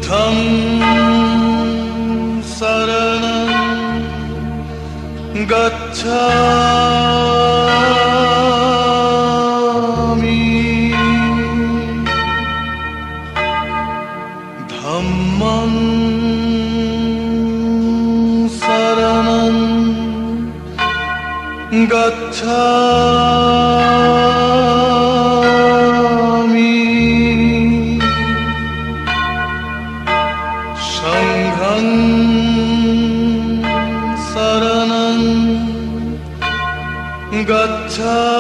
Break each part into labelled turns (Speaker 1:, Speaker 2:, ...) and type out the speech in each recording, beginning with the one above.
Speaker 1: बुद्धं शरणं गच्छामि धम्मं शरणं गच्छामि संघं शरणं गच्छामि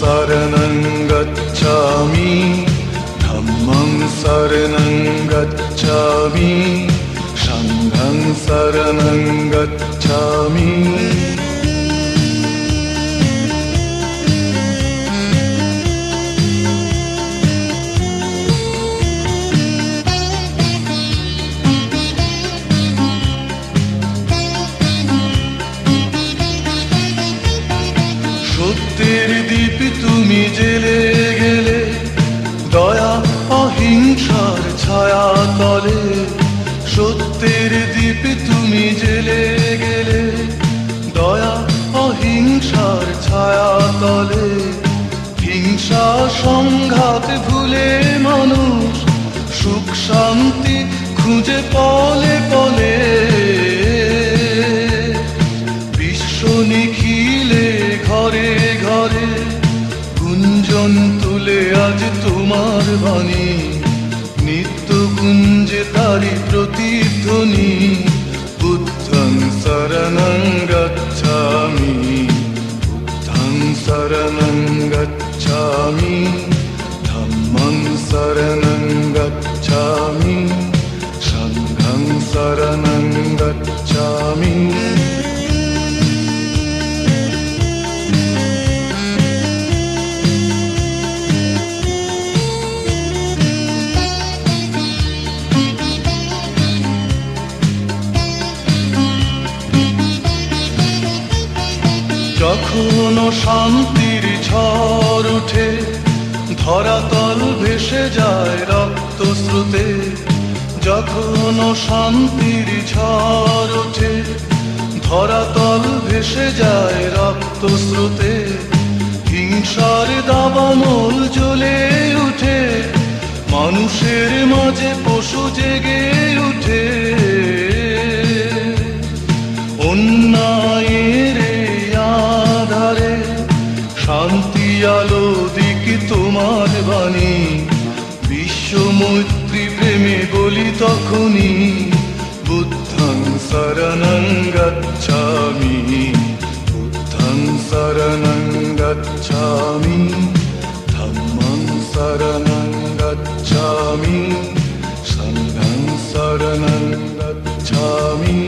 Speaker 1: शरणं गच्छामि धम्मं शरणं गच्छामि संघं शरणं गच्छामि সত্যের দীপ তুমি জেলে গেলে দয়া অহিংসার ছায়া তলে সত্যের দীপ তুমি জেলে গেলে দয়া অহিংসার ছায়া তলে হিংসা সংঘাত ভুলে মানুষ সুখ শান্তি খুঁজে পলে পলে বিশ্ব নিখিলে ঘরে ঘরে গুঞ্জন তুলে আজ তোমার বাণী নিত্য গুঞ্জে তারি প্রতিধ্বনি বুদ্ধং শরণং গচ্ছামি বুদ্ধং শরণং গচ্ছামি ধম্মং শরণং গচ্ছামি সংঘং শরণং গচ্ছামি যখন শান্তির ঝড় উঠে ধরাতল ভেসে যায় রক্ত স্রোতে যখন শান্তির ঝড় ওঠে ধরাতল ভেসে যায় রক্ত স্রোতে হিংসার দাবানল জ্বলে উঠে মানুষের মাঝে পশু জেগে উঠে অন্যায়ের আধারে শান্তি আলো দিক তোমার বাণী বিশ্ব মৈত্রী প্রেমে বলি তখনই বুদ্ধং শরণং গচ্ছামি বুদ্ধং শরণং গচ্ছামি ধম্মং শরণং গচ্ছামি সংঘং শরণং গচ্ছামি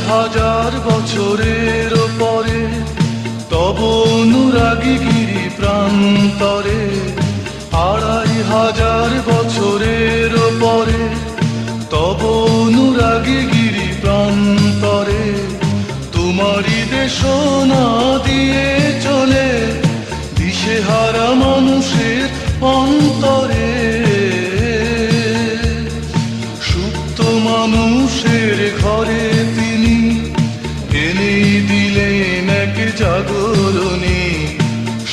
Speaker 1: হাজার বছরের পরে তব অনুরাগী গিরি প্রান্তরে ২৫০০ বছরের পরে তব অনুরাগী গিরি প্রান্তরে তোমারই দেশনা দিয়ে চলে দিশেহারা মানুষের অন্তরে সুপ্ত মানুষের ঘরে তিনি এনে দিলেন এক জাগরণী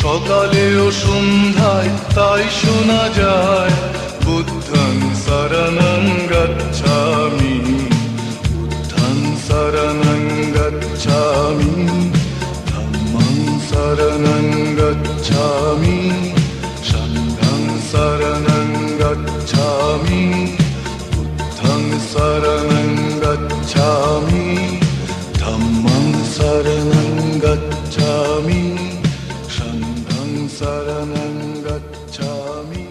Speaker 1: সকালে ও সন্ধ্যায় তাই শোনা যায় বুদ্ধং শরণং গচ্ছামি বুদ্ধং শরণং গচ্ছামি ধম্মং শরণং গচ্ছামি সংঘং শরণং গচ্ছামি বুদ্ধং শরণং গচ্ছামি ধম্মং गच्छामि